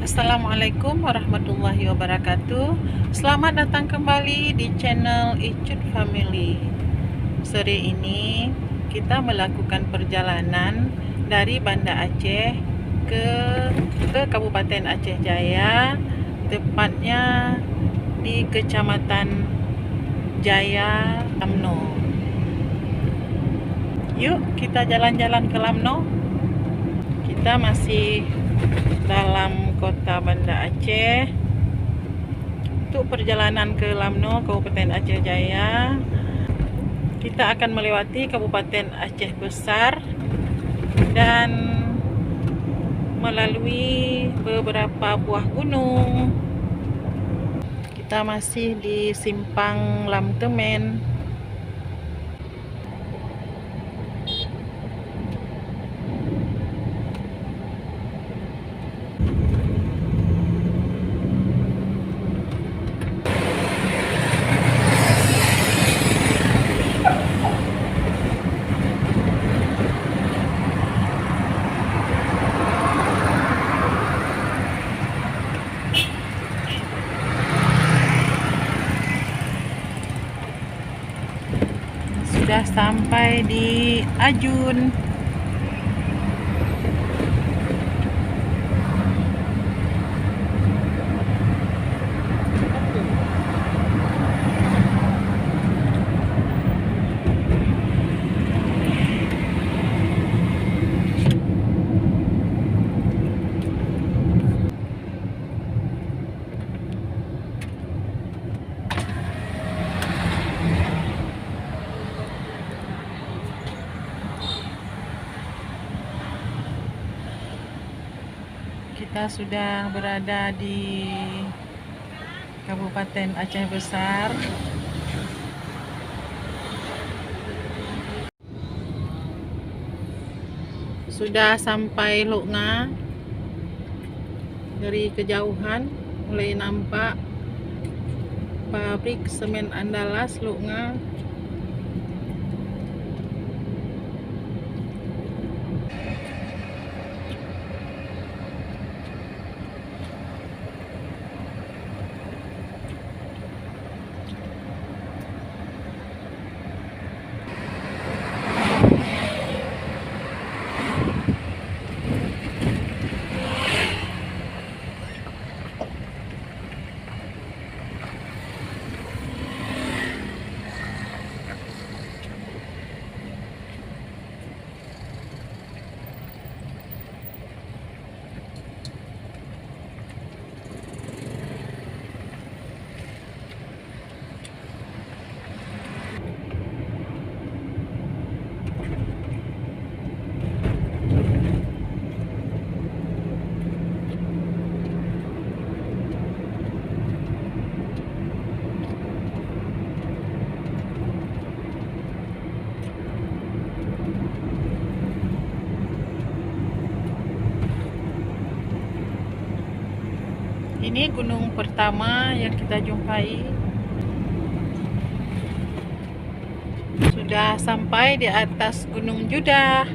Assalamualaikum warahmatullahi wabarakatuh. Selamat datang kembali di channel Icut Family. Sore ini kita melakukan perjalanan dari Banda Aceh ke Kabupaten Aceh Jaya, tepatnya di Kecamatan Jaya UmNo. Yuk kita jalan-jalan ke UmNo. Kita masih dalam kota Banda Aceh. Untuk perjalanan ke UmNo, Kabupaten Aceh Jaya, kita akan melewati Kabupaten Aceh Besar dan melalui beberapa buah gunung. Kita masih di Simpang Lam Temen. Sudah sampai di Ajun. Kita sudah berada di Kabupaten Aceh Besar. Sudah sampai Loknga. Dari kejauhan mulai nampak pabrik semen Andalas Loknga. Ini gunung pertama yang kita jumpai. Sudah sampai di atas Gunung Judah.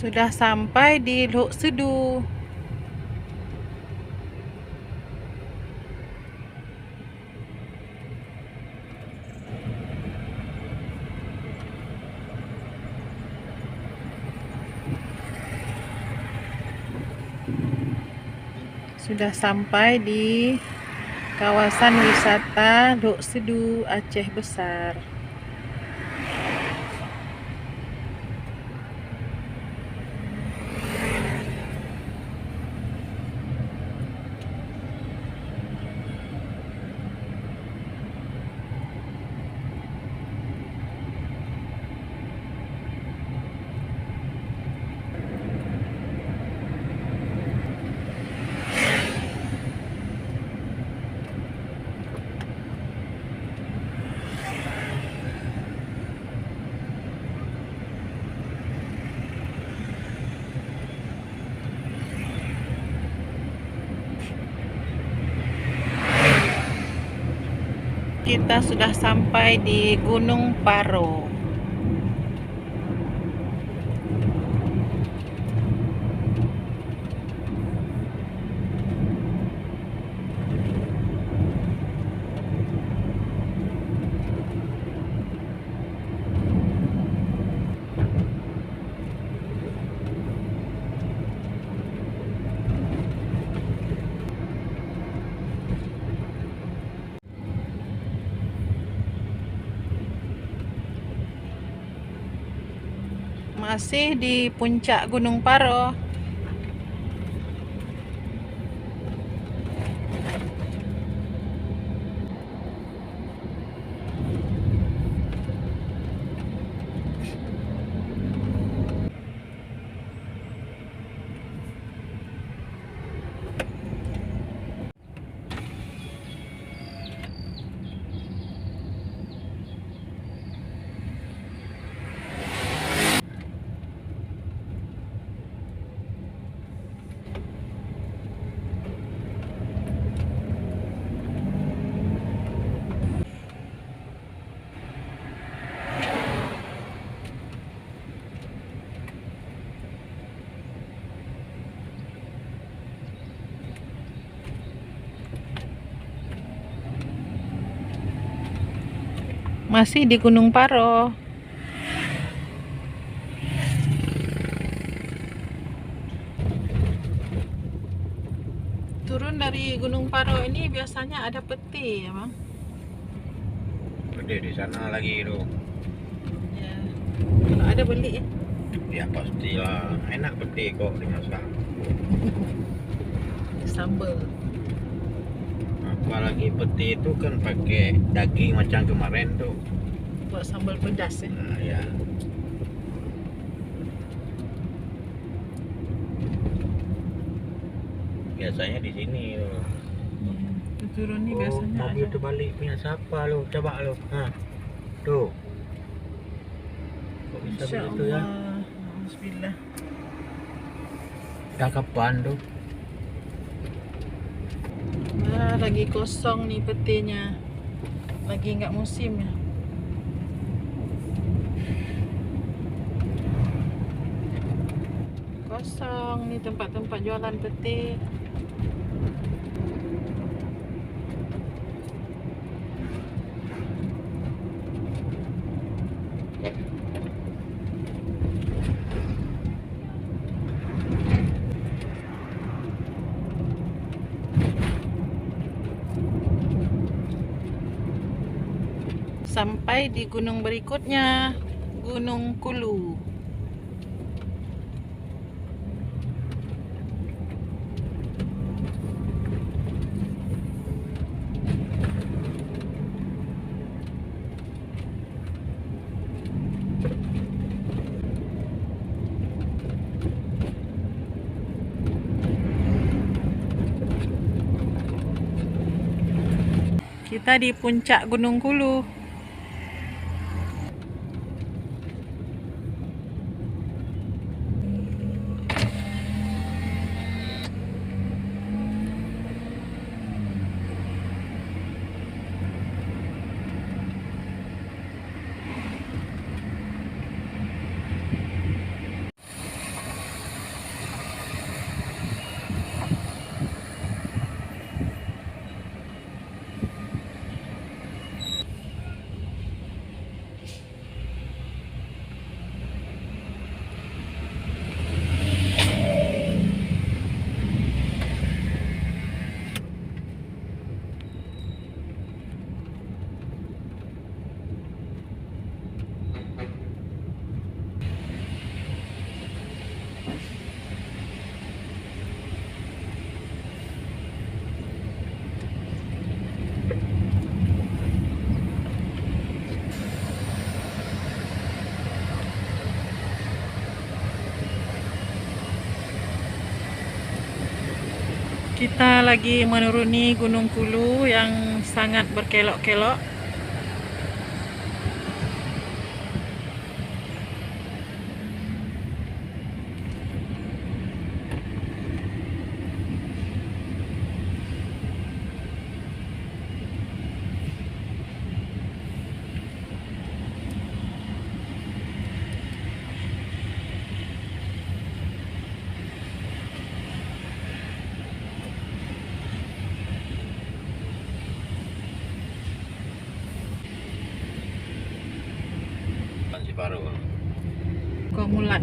Sudah sampai di Lok Sedu. Sudah sampai di kawasan wisata Lok Sedu, Aceh Besar. Kita sudah sampai di Gunung Paro. Masih di puncak Gunung Paro. Masih di Gunung Paro. Turun dari Gunung Paro ini biasanya ada peti ya, Bang? Gede di sana lagi tuh. Ya. Kalau ada beli ya. Ya pastilah, enak peti kok dimasak. Sambal. Apalagi peti itu kan pakai daging macam kemarin tuh. Buat sambal pedas ya. Nah, ya. Biasanya di sini tuh. Turun nih biasanya mobil ada. terbalik punya siapa lo? Coba lo. Nah, tuh. Kok bisa Insya begitu ya? Allah. Bismillah. Dah kapan tuh? Nah, lagi kosong nih petinya. Lagi nggak musim ya. Kosong nih tempat-tempat jualan peti. Sampai di gunung berikutnya, Gunung Kulu. Kita di puncak Gunung Kulu. Kita lagi menuruni Gunung Kulu yang sangat berkelok-kelok. Masih baru. Kau mulat.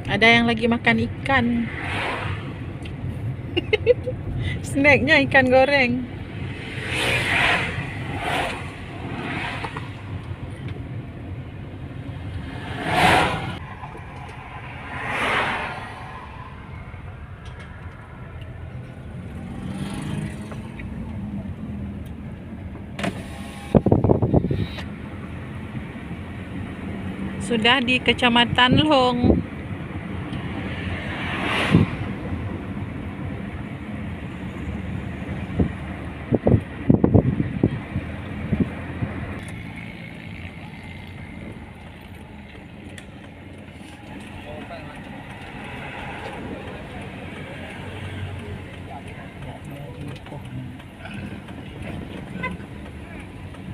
Ada yang lagi makan ikan. Snacknya ikan goreng. Sudah di Kecamatan Long.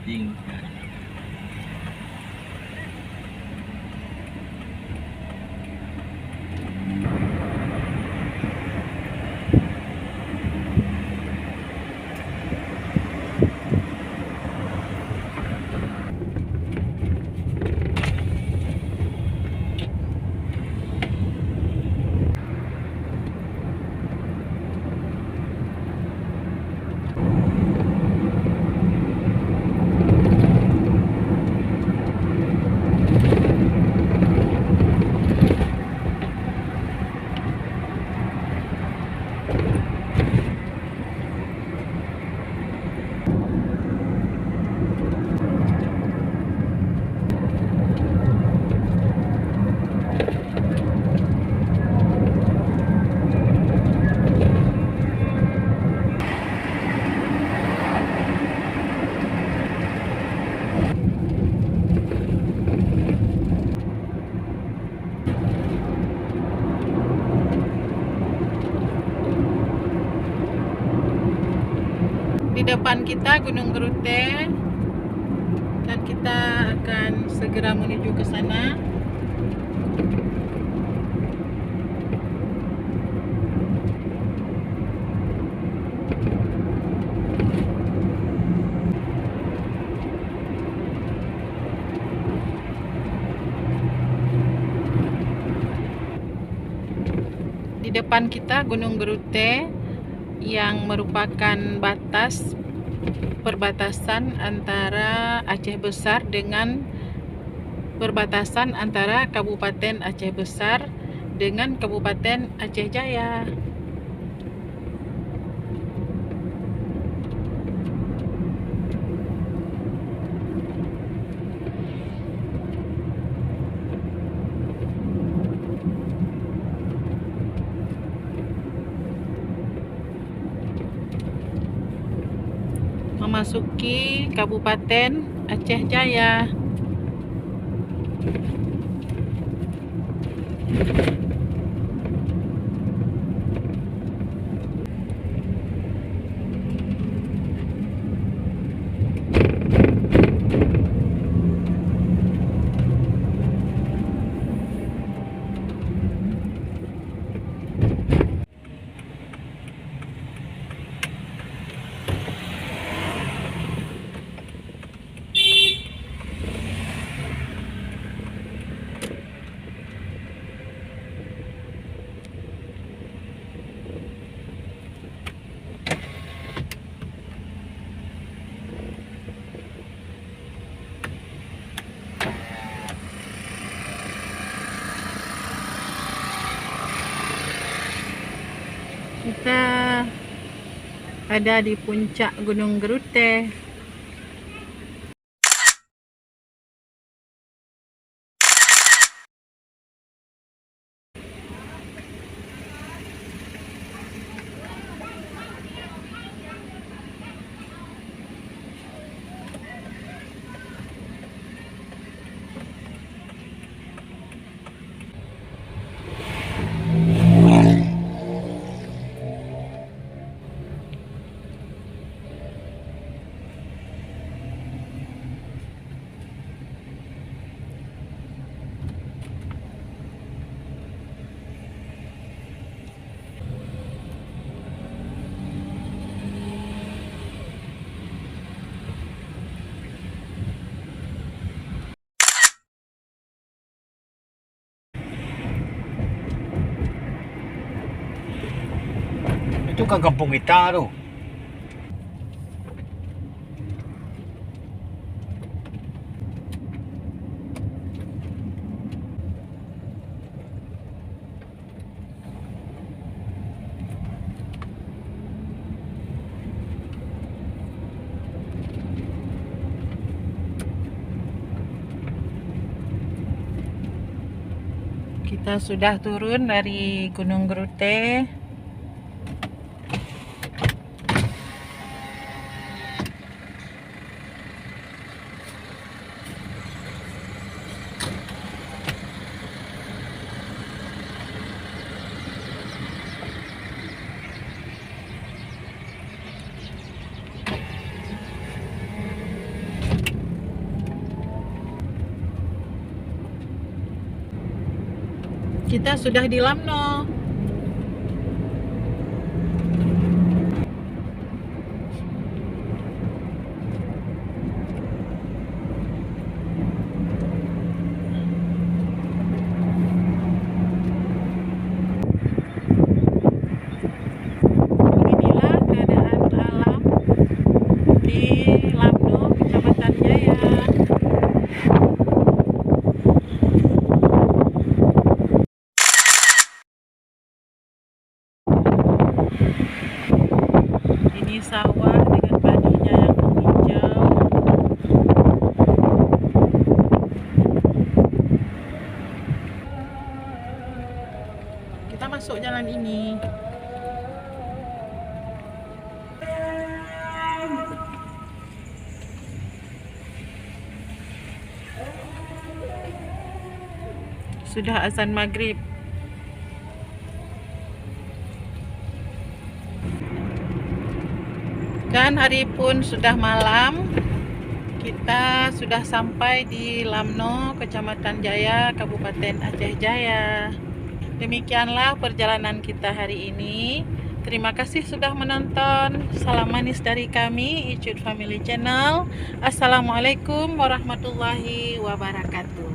Ding. Di depan kita Gunung Gerute dan kita akan segera menuju ke sana. Di depan kita Gunung Gerute yang merupakan perbatasan antara Aceh Besar dengan perbatasan antara Kabupaten Aceh Besar dengan Kabupaten Aceh Jaya. Memasuki Kabupaten Aceh Jaya. Kita ada di puncak Gunung Gerute. Itu kan kampung kita tuh. Kita sudah turun dari Gunung Gerute. Kita sudah di Lamno. Inilah keadaan alam di Lamno, Kecamatan Jaya. Ini sawah dengan padinya yang menghijau. Kita masuk jalan ini. Sudah azan maghrib. Dan hari pun sudah malam. Kita sudah sampai di Lamno, Kecamatan Jaya, Kabupaten Aceh Jaya. Demikianlah perjalanan kita hari ini. Terima kasih sudah menonton. Salam manis dari kami, Icut Family Channel. Assalamualaikum warahmatullahi wabarakatuh.